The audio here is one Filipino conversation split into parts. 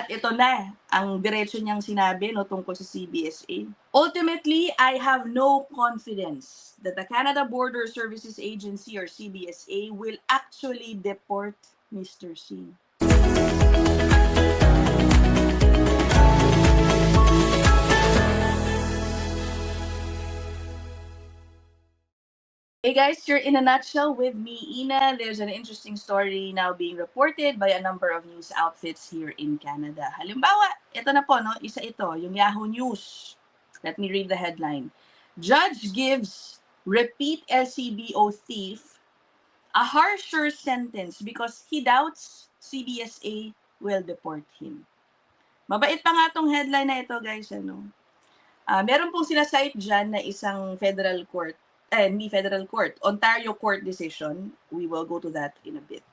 At ito na, ang diretso niyang sinabi no, tungkol sa CBSA. Ultimately, I have no confidence that the Canada Border Services Agency or CBSA will actually deport Mr. Singh. Hey guys, you're in a nutshell with me, Ina. There's an interesting story now being reported by a number of news outfits here in Canada. Halimbawa, ito na po, no? Isa ito, yung Yahoo News. Let me read the headline. Judge gives repeat LCBO thief a harsher sentence because he doubts CBSA will deport him. Mabait pa nga tong headline na ito, guys. Ano? Meron pong sinasite dyan na isang federal court, hindi federal court, Ontario court decision. We will go to that in a bit.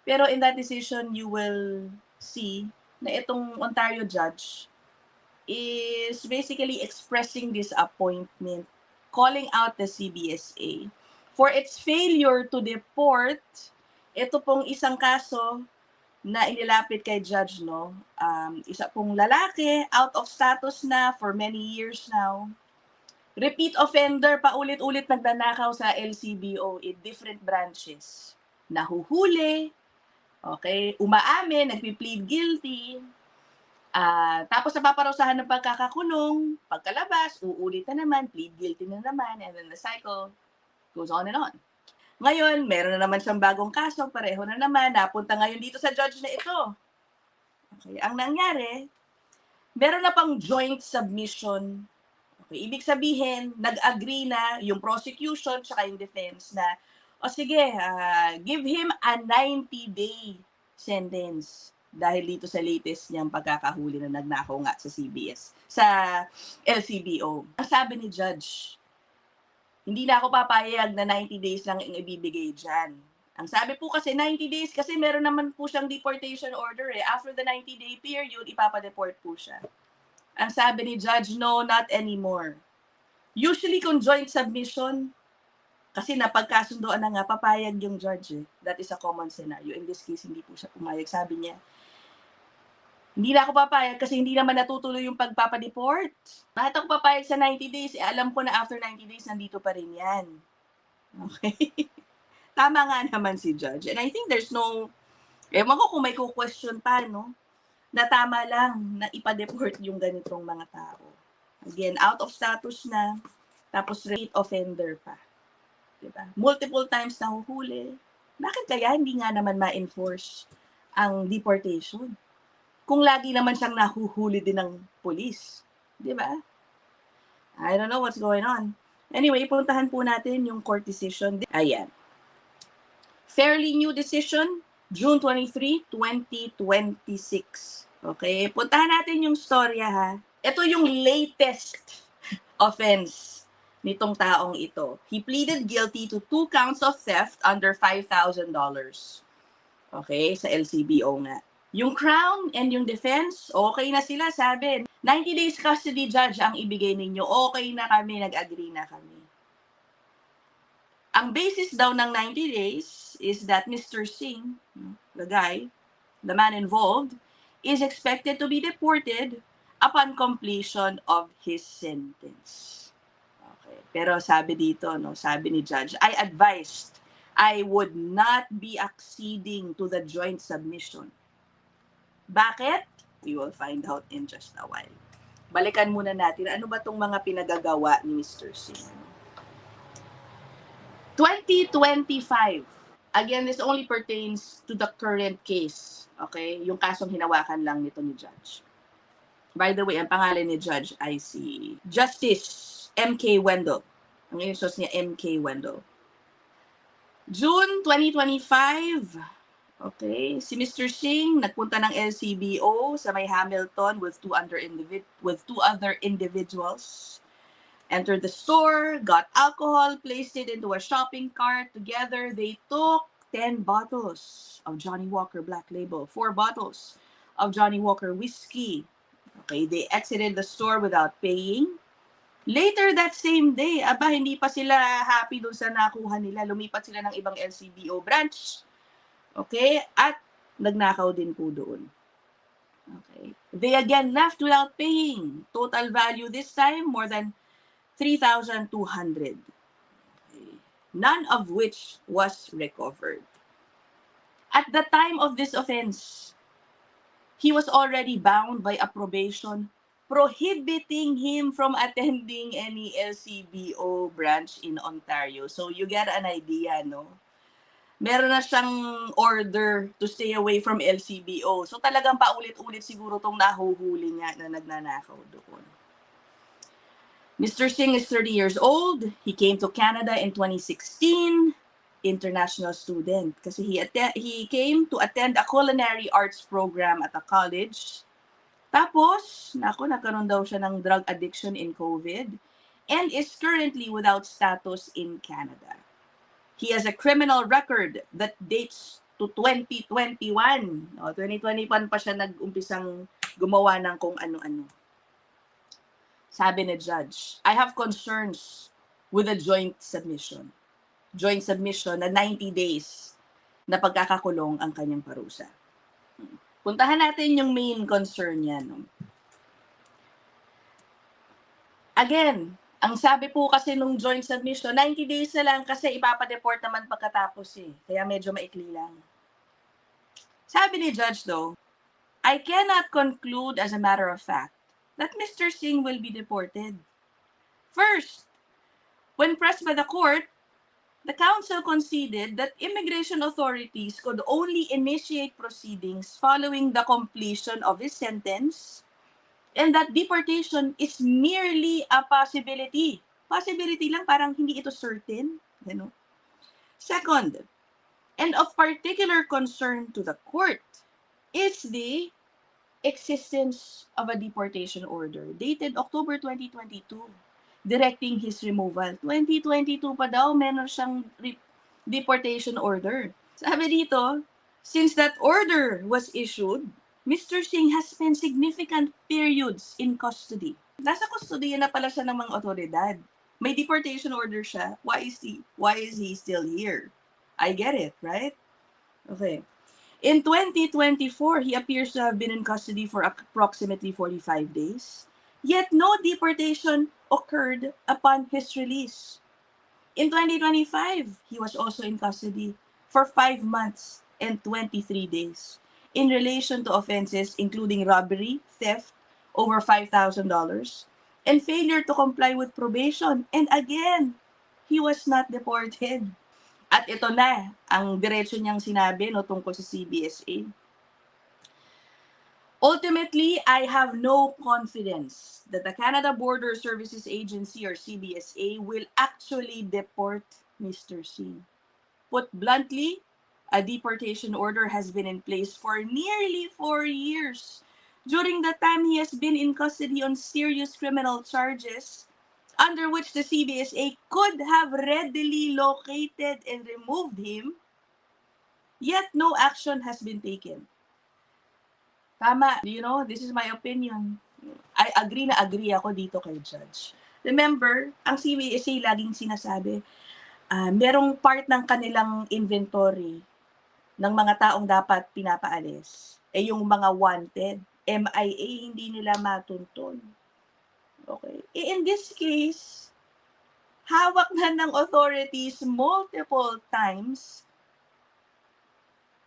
Pero in that decision, you will see na itong Ontario judge is basically expressing disappointment, calling out the CBSA for its failure to deport ito pong isang kaso na inilapit kay judge, no? Isa pong lalaki, out of status na for many years now. Repeat offender, paulit-ulit nagnanakaw sa LCBO in different branches. Nahuhuli, okay, umaamin, nagpi-plead guilty, tapos napaparusahan ng pagkakakulong, pagkalabas, uulit na naman, plead guilty na naman, and then the cycle goes on and on. Ngayon, meron na naman siyang bagong kaso, pareho na naman, napunta ngayon dito sa judge na ito. Okay, ang nangyari, meron na pang joint submission. Okay, ibig sabihin, nag-agree na yung prosecution tsaka yung defense na, o sige, give him a 90-day sentence dahil dito sa latest niyang pagkakahuli na nagnakaw nga sa CBS, sa LCBO. Ang sabi ni judge, hindi na ako papayag na 90 days lang ang ibibigay dyan. Ang sabi po kasi 90 days kasi meron naman po siyang deportation order eh. After the 90-day period, ipapadeport po siya. Ang sabi ni judge, no, not anymore. Usually kung joint submission, kasi napagkasundoan na nga, papayag yung judge eh. That is a common scenario. In this case, hindi po siya pumayag. Sabi niya, hindi na ako papayag kasi hindi naman natutuloy yung pagpapadeport. Bakit ako papayag sa 90 days? Alam ko na after 90 days, nandito pa rin yan. Okay? Tama nga naman si judge. And I think there's no, ewan ko kung may question pa, no? Na tama lang na ipa-deport yung ganitong mga tao. Again, out of status na, tapos repeat offender pa. Diba? Multiple times nahuhuli. Bakit kaya hindi nga naman ma-enforce ang deportation? Kung lagi naman siyang nahuhuli din ng police. Diba? I don't know what's going on. Anyway, puntahan po natin yung court decision. Ayan. Fairly new decision, June 23, 2026. Okay, puntahan natin yung storya ha. Ito yung latest offense nitong taong ito. He pleaded guilty to 2 counts of theft under $5,000. Okay, sa LCBO nga. Yung Crown and yung defense, okay na sila, sabi. 90 days custody judge ang ibigay ninyo. Okay na kami, nag-agree na kami. Ang basis daw ng 90 days is that Mr. Singh, the guy, the man involved, is expected to be deported upon completion of his sentence. Okay. Pero sabi dito, no, sabi ni judge, I advised I would not be acceding to the joint submission. Bakit? We will find out in just a while. Balikan muna natin, ano ba itong mga pinagagawa ni Mr. Singh? 2025. Again, this only pertains to the current case. Okay? Yung kasong hinawakan lang nito ni judge. By the way, ang pangalan ni judge ay si Justice M.K. Wendell. Ang initials niya, M.K. Wendell. June 2025. Okay, si Mr. Singh nagpunta ng LCBO sa may Hamilton with two other individuals. Entered the store, got alcohol, placed it into a shopping cart. Together, they took 10 bottles of Johnnie Walker Black Label, 4 bottles of Johnnie Walker whiskey. Okay, they exited the store without paying. Later that same day, hindi pa sila happy doon sa nakuha nila. Lumipat sila ng ibang LCBO branch. Okay? At nagnakaw din po doon. They again left without paying. Total value this time, more than 3,200. None of which was recovered. At the time of this offense, he was already bound by a probation prohibiting him from attending any LCBO branch in Ontario. So you get an idea, no? Meron na siyang order to stay away from LCBO. So talagang paulit-ulit siguro tong nahuhuli niya na nagnanakaw doon. Mr. Singh is 30 years old. He came to Canada in 2016. International student. Kasi he came to attend a culinary arts program at a college. Tapos, nagkaroon daw siya ng drug addiction in COVID and is currently without status in Canada. He has a criminal record that dates to 2021. No, 2021 pa siya nag-umpisang gumawa ng kung ano-ano. Sabi ni Judge, I have concerns with a joint submission. Joint submission na 90 days na pagkakakulong ang kanyang parusa. Puntahan natin yung main concern niya. No? Again, ang sabi po kasi nung joint submission, 90 days na lang kasi ipapadeport naman pagkatapos eh. Kaya medyo maikli lang. Sabi ni Judge though, I cannot conclude as a matter of fact that Mr. Singh will be deported. First, when pressed by the court, the counsel conceded that immigration authorities could only initiate proceedings following the completion of his sentence and that deportation is merely a possibility. Possibility lang, parang hindi ito certain. You know? Second, and of particular concern to the court, is the existence of a deportation order dated October 2022. Directing his removal. 2022 pa daw, meron siyang deportation order. Sabi dito, since that order was issued, Mr. Singh has spent significant periods in custody. Nasa custody na pala siya ng mga otoridad. May deportation order siya. Why is he still here? I get it, right? Okay. In 2024, he appears to have been in custody for approximately 45 days. Yet no deportation occurred upon his release. In 2025, he was also in custody for 5 months and 23 days in relation to offenses including robbery, theft, over $5,000, and failure to comply with probation. And again, he was not deported. At ito na, ang diretso niyang sinabi no, tungkol sa CBSA. Ultimately, I have no confidence that the Canada Border Services Agency or CBSA will actually deport Mr. Singh. Put bluntly, a deportation order has been in place for nearly 4 years. During the time he has been in custody on serious criminal charges, under which the CBSA could have readily located and removed him, yet no action has been taken. Tama, you know, this is my opinion. I agree ako dito kay Judge. Remember, ang CBSA laging sinasabi, merong part ng kanilang inventory ng mga taong dapat pinapaalis. Yung mga wanted, MIA, hindi nila matuntun. Okay. In this case, hawak na ng authorities multiple times.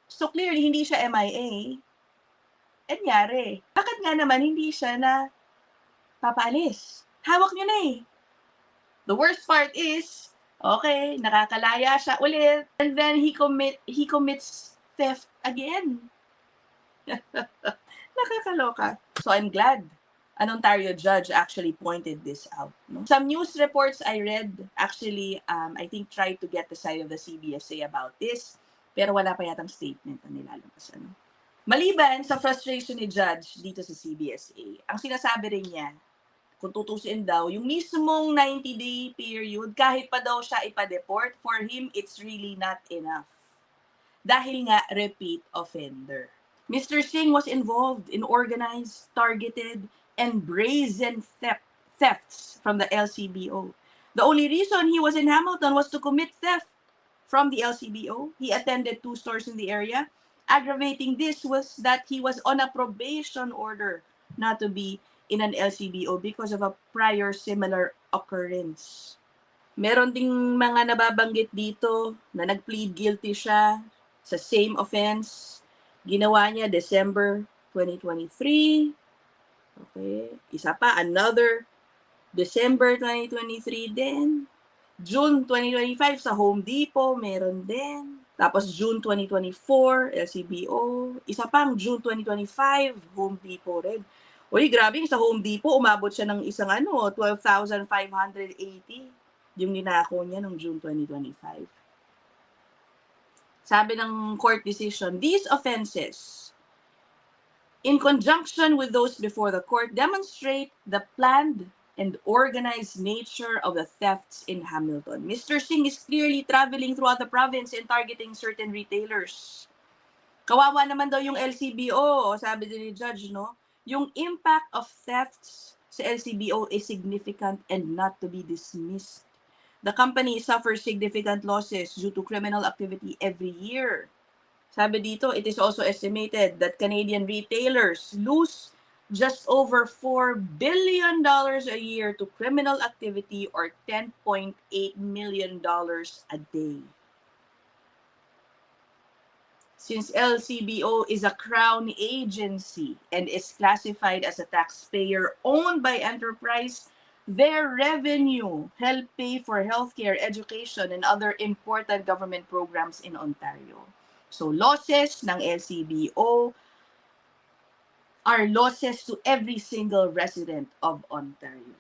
So clearly, hindi siya MIA. Anyari, bakit nga naman hindi siya na papaalis? Hawak niyo na eh. The worst part is, okay, nakakalaya siya ulit, and then he commits theft again. Nakakaloka. So I'm glad an Ontario judge actually pointed this out. No? Some news reports I read actually, I think tried to get the side of the CBSA about this, pero wala pa yatang statement na nilalabas. Ano? Maliban sa frustration ni Judge dito sa CBSA, ang sinasabi rin niya, kung tutusin daw, yung mismong 90-day period, kahit pa daw siya ipa-deport, for him, it's really not enough. Dahil nga, repeat offender. Mr. Singh was involved in organized, targeted, and brazen thefts from the LCBO. The only reason he was in Hamilton was to commit theft from the LCBO. He attended 2 stores in the area. Aggravating this was that he was on a probation order not to be in an LCBO because of a prior similar occurrence. Meron ding mga nababanggit dito na nag-plead guilty siya sa same offense. Ginawa niya December 2023. Okay. Isa pa, another December 2023 din. June 2025 sa Home Depot, meron din. Tapos June 2024, LCBO. Isa pang June 2025, Home Depot rin. Uy, grabe, sa Home Depot, umabot siya ng isang 12,580 yung ninako niya noong June 2025. Sabi ng court decision, these offenses, in conjunction with those before the court, demonstrate the planned and organized nature of the thefts in Hamilton. Mr. Singh is clearly traveling throughout the province and targeting certain retailers. Kawawa naman daw yung LCBO, sabi din ni Judge, no? Yung impact of thefts sa LCBO is significant and not to be dismissed. The company suffers significant losses due to criminal activity every year. Sabi dito, it is also estimated that Canadian retailers lose just over $4 billion a year to criminal activity, or $10.8 million a day. Since LCBO is a crown agency and is classified as a taxpayer owned by enterprise, their revenue help pay for healthcare, education, and other important government programs in Ontario. So losses ng LCBO are losses to every single resident of Ontario.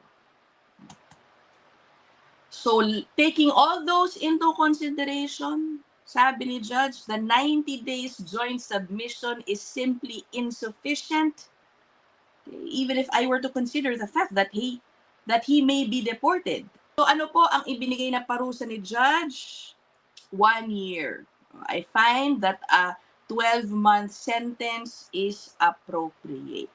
So taking all those into consideration, sabi ni Judge, the 90 days joint submission is simply insufficient, even if I were to consider the fact that he may be deported. So ano po ang ibinigay na parusa ni Judge? 1 year. I find that a 12-month sentence is appropriate.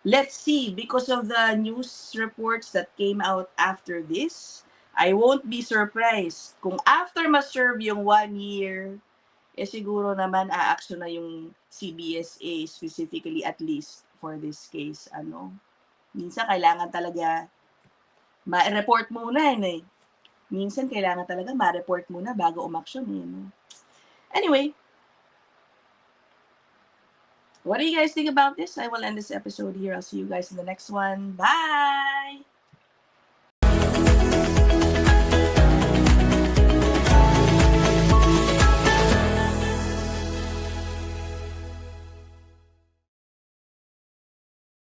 Let's see, because of the news reports that came out after this, I won't be surprised kung after ma-serve yung 1 year, siguro naman a-action na yung CBSA, specifically at least for this case. Minsan kailangan talaga ma-report muna eh. Minsan kailangan talaga ma-report muna bago umaksyon eh. Anyway, what do you guys think about this? I will end this episode here. I'll see you guys in the next one. Bye!